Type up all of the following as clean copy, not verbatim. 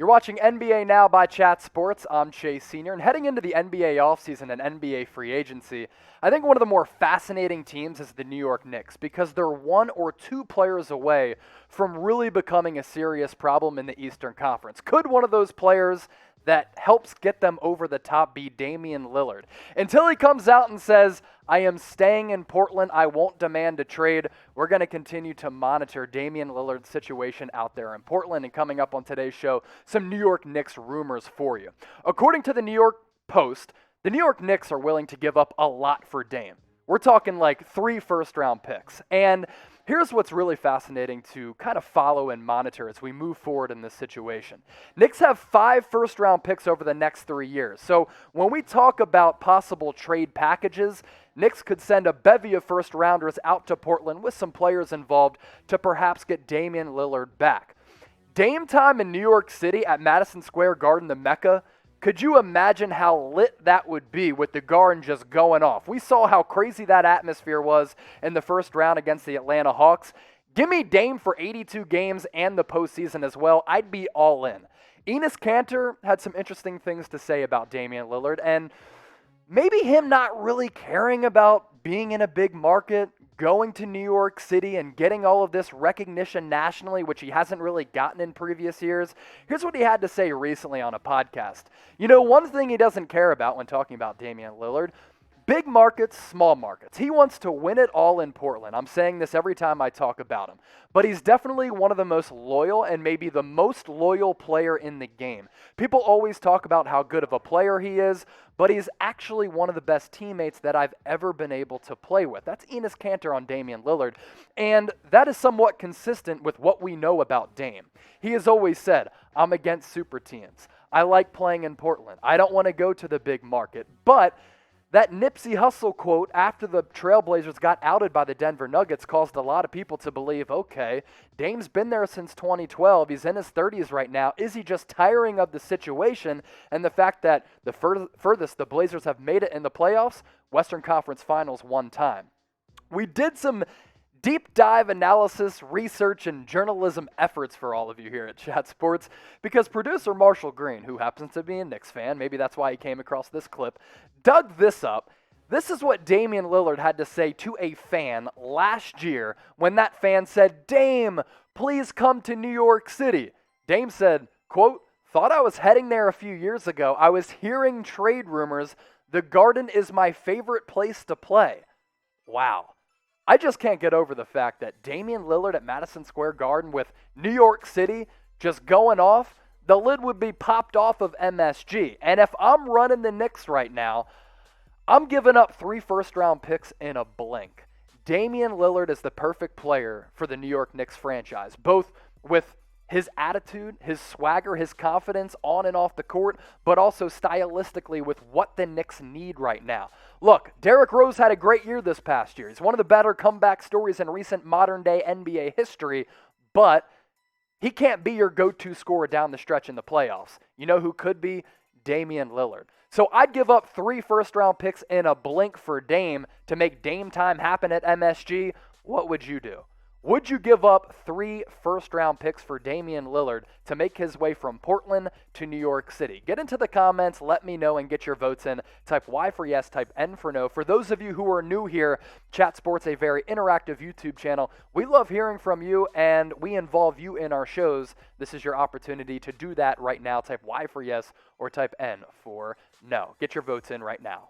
You're watching NBA Now by Chat Sports. I'm Chase Sr. And heading into the NBA offseason and NBA free agency, I think one of the more fascinating teams is the New York Knicks because they're one or two players away from really becoming a serious problem in the Eastern Conference. Could one of those players that helps get them over the top be Damian Lillard? Until he comes out and says, I am staying in Portland, I won't demand a trade, we're going to continue to monitor Damian Lillard's situation out there in Portland. And coming up on today's show, some New York Knicks rumors for you. According to the New York Post, the New York Knicks are willing to give up a lot for Dame. We're talking like 3 first-round picks. And here's what's really fascinating to kind of follow and monitor as we move forward in this situation. Knicks have 5 first-round picks over the next 3 years. So when we talk about possible trade packages, Knicks could send a bevy of first-rounders out to Portland with some players involved to perhaps get Damian Lillard back. Dame time in New York City at Madison Square Garden, the Mecca. Could you imagine how lit that would be with the Garden just going off? We saw how crazy that atmosphere was in the first round against the Atlanta Hawks. Give me Dame for 82 games and the postseason as well. I'd be all in. Enes Kanter had some interesting things to say about Damian Lillard, and maybe him not really caring about being in a big market, going to New York City and getting all of this recognition nationally, which he hasn't really gotten in previous years. Here's what he had to say recently on a podcast. You know, one thing he doesn't care about when talking about Damian Lillard, big markets, small markets. He wants to win it all in Portland. I'm saying this every time I talk about him. But he's definitely one of the most loyal and maybe the most loyal player in the game. People always talk about how good of a player he is, but he's actually one of the best teammates that I've ever been able to play with. That's Enes Kanter on Damian Lillard. And that is somewhat consistent with what we know about Dame. He has always said, I'm against super teams. I like playing in Portland. I don't want to go to the big market. But that Nipsey Hussle quote after the Trailblazers got outed by the Denver Nuggets caused a lot of people to believe, okay, Dame's been there since 2012. He's in his 30s right now. Is he just tiring of the situation and the fact that the furthest the Blazers have made it in the playoffs? Western Conference Finals one time. We did some deep dive analysis, research, and journalism efforts for all of you here at Chat Sports because producer Marshall Green, who happens to be a Knicks fan, maybe that's why he came across this clip, dug this up. This is what Damian Lillard had to say to a fan last year when that fan said, Dame, please come to New York City. Dame said, quote, thought I was heading there a few years ago. I was hearing trade rumors. The Garden is my favorite place to play. Wow. I just can't get over the fact that Damian Lillard at Madison Square Garden with New York City just going off, the lid would be popped off of MSG. And if I'm running the Knicks right now, I'm giving up 3 first-round picks in a blink. Damian Lillard is the perfect player for the New York Knicks franchise, both with his attitude, his swagger, his confidence on and off the court, but also stylistically with what the Knicks need right now. Look, Derrick Rose had a great year this past year. He's one of the better comeback stories in recent modern-day NBA history, but he can't be your go-to scorer down the stretch in the playoffs. You know who could be? Damian Lillard. So I'd give up 3 first-round picks in a blink for Dame to make Dame time happen at MSG. What would you do? Would you give up 3 first-round picks for Damian Lillard to make his way from Portland to New York City? Get into the comments, let me know, and get your votes in. Type Y for yes, type N for no. For those of you who are new here, Chat Sports, a very interactive YouTube channel. We love hearing from you, and we involve you in our shows. This is your opportunity to do that right now. Type Y for yes or type N for no. Get your votes in right now.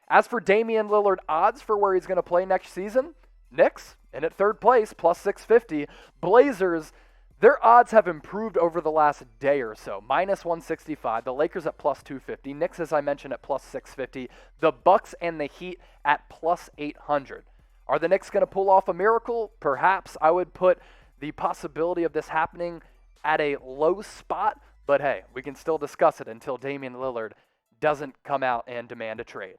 As for Damian Lillard odds for where he's going to play next season, Knicks in at 3rd place, plus 650. Blazers, their odds have improved over the last day or so, minus 165. The Lakers at plus 250. Knicks, as I mentioned, at plus 650. The Bucks and the Heat at plus 800. Are the Knicks going to pull off a miracle? Perhaps. I would put the possibility of this happening at a low spot, but hey, we can still discuss it until Damian Lillard doesn't come out and demand a trade.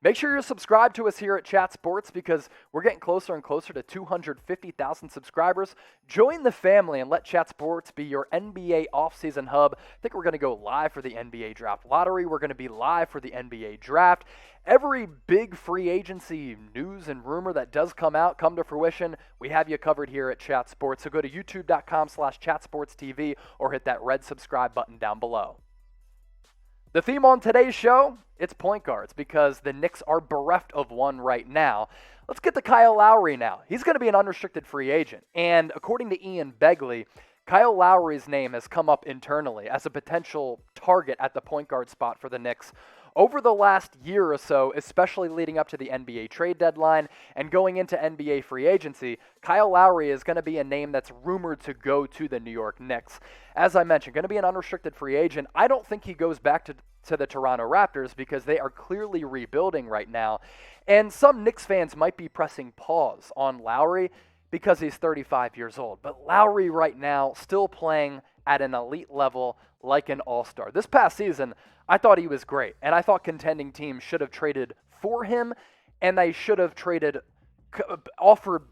Make sure you're subscribed to us here at Chat Sports because we're getting closer and closer to 250,000 subscribers. Join the family and let Chat Sports be your NBA offseason hub. I think we're going to go live for the NBA Draft Lottery. We're going to be live for the NBA Draft. Every big free agency news and rumor that does come to fruition, we have you covered here at Chat Sports. So go to youtube.com/chatsportstv or hit that red subscribe button down below. The theme on today's show, it's point guards because the Knicks are bereft of one right now. Let's get to Kyle Lowry now. He's going to be an unrestricted free agent. And according to Ian Begley, Kyle Lowry's name has come up internally as a potential target at the point guard spot for the Knicks over the last year or so, especially leading up to the NBA trade deadline and going into NBA free agency. Kyle Lowry is going to be a name that's rumored to go to the New York Knicks. As I mentioned, going to be an unrestricted free agent. I don't think he goes back to the Toronto Raptors because they are clearly rebuilding right now. And some Knicks fans might be pressing pause on Lowry because he's 35 years old. But Lowry right now still playing at an elite level like an all-star. This past season, I thought he was great, and I thought contending teams should have traded for him, and they should have offered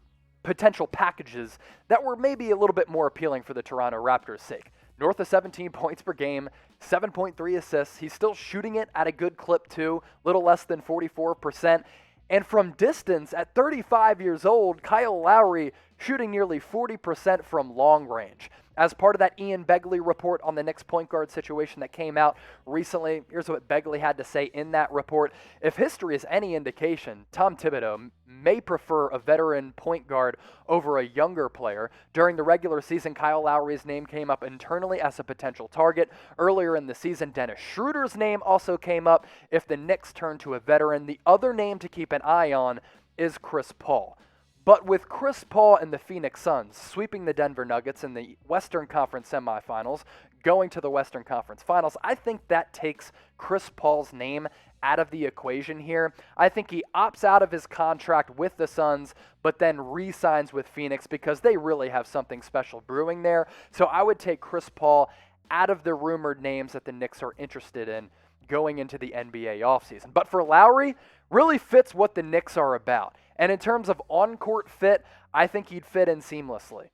potential packages that were maybe a little bit more appealing for the Toronto Raptors' sake. North of 17 points per game, 7.3 assists. He's still shooting it at a good clip too, little less than 44%. And from distance, at 35 years old, Kyle Lowry shooting nearly 40% from long range. As part of that Ian Begley report on the Knicks point guard situation that came out recently, here's what Begley had to say in that report. If history is any indication, Tom Thibodeau may prefer a veteran point guard over a younger player. During the regular season, Kyle Lowry's name came up internally as a potential target. Earlier in the season, Dennis Schroeder's name also came up if the Knicks turn to a veteran. The other name to keep an eye on is Chris Paul. But with Chris Paul and the Phoenix Suns sweeping the Denver Nuggets in the Western Conference semifinals, going to the Western Conference Finals, I think that takes Chris Paul's name out of the equation here. I think he opts out of his contract with the Suns, but then re-signs with Phoenix because they really have something special brewing there. So I would take Chris Paul out of the rumored names that the Knicks are interested in going into the NBA offseason. But for Lowry, really fits what the Knicks are about. And in terms of on-court fit, I think he'd fit in seamlessly.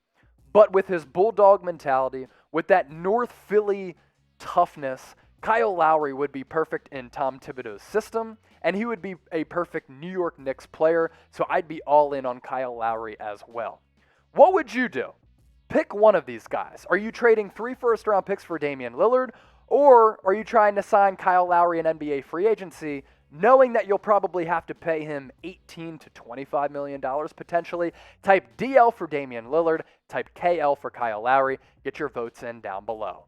But with his bulldog mentality, with that North Philly toughness, Kyle Lowry would be perfect in Tom Thibodeau's system, and he would be a perfect New York Knicks player, so I'd be all in on Kyle Lowry as well. What would you do? Pick one of these guys. Are you trading 3 first-round picks for Damian Lillard, or are you trying to sign Kyle Lowry in NBA free agency, knowing that you'll probably have to pay him $18 to $25 million potentially? Type DL for Damian Lillard, type KL for Kyle Lowry. Get your votes in down below.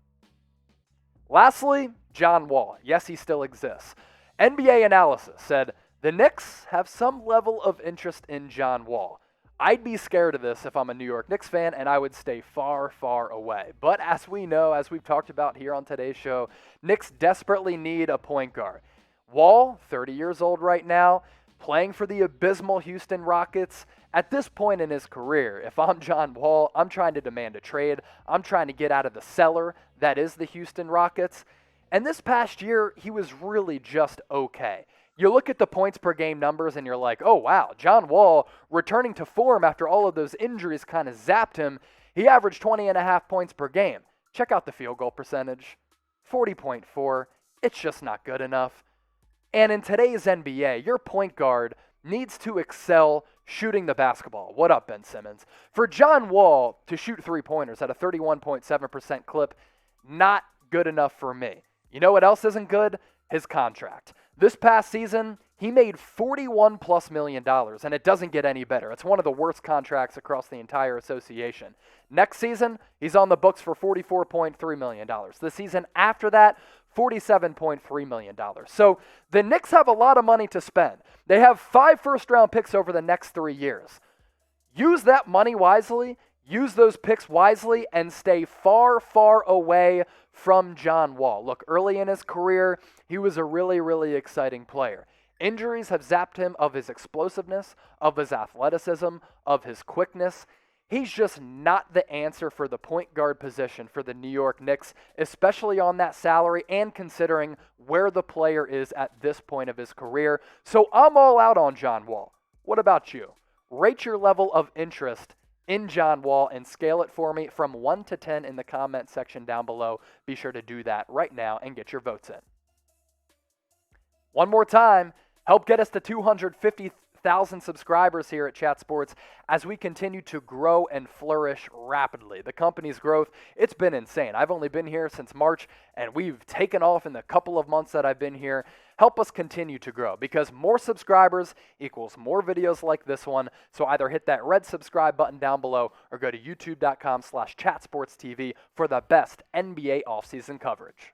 Lastly, John Wall. Yes, he still exists. NBA analysis said the Knicks have some level of interest in John Wall. I'd be scared of this if I'm a New York Knicks fan, and I would stay far, far away. But as we know, as we've talked about here on today's show, Knicks desperately need a point guard. Wall, 30 years old right now, playing for the abysmal Houston Rockets. At this point in his career, if I'm John Wall, I'm trying to demand a trade. I'm trying to get out of the cellar that is the Houston Rockets. And this past year, he was really just okay. You look at the points per game numbers and you're like, oh wow, John Wall returning to form after all of those injuries kind of zapped him. He averaged 20.5 points per game. Check out the field goal percentage, 40.4. It's just not good enough. And in today's NBA, your point guard needs to excel shooting the basketball. What up, Ben Simmons? For John Wall to shoot three-pointers at a 31.7% clip, not good enough for me. You know what else isn't good? His contract. This past season, he made $41+ million, and it doesn't get any better. It's one of the worst contracts across the entire association. Next season, he's on the books for $44.3 million. The season after that, $47.3 million. So the Knicks have a lot of money to spend. They have 5 first-round picks over the next 3 years. Use that money wisely, use those picks wisely, and stay far, far away from John Wall. Look, early in his career, he was a really, really exciting player. Injuries have zapped him of his explosiveness, of his athleticism, of his quickness. He's just not the answer for the point guard position for the New York Knicks, especially on that salary and considering where the player is at this point of his career. So I'm all out on John Wall. What about you? Rate your level of interest in John Wall and scale it for me from 1 to 10 in the comment section down below. Be sure to do that right now and get your votes in. One more time, help get us to 250,000 subscribers here at Chat Sports as we continue to grow and flourish rapidly. The company's growth, it's been insane. I've only been here since March, and we've taken off in the couple of months that I've been here. Help us continue to grow because more subscribers equals more videos like this one. So either hit that red subscribe button down below or go to youtube.com/chatsportstv for the best NBA offseason coverage.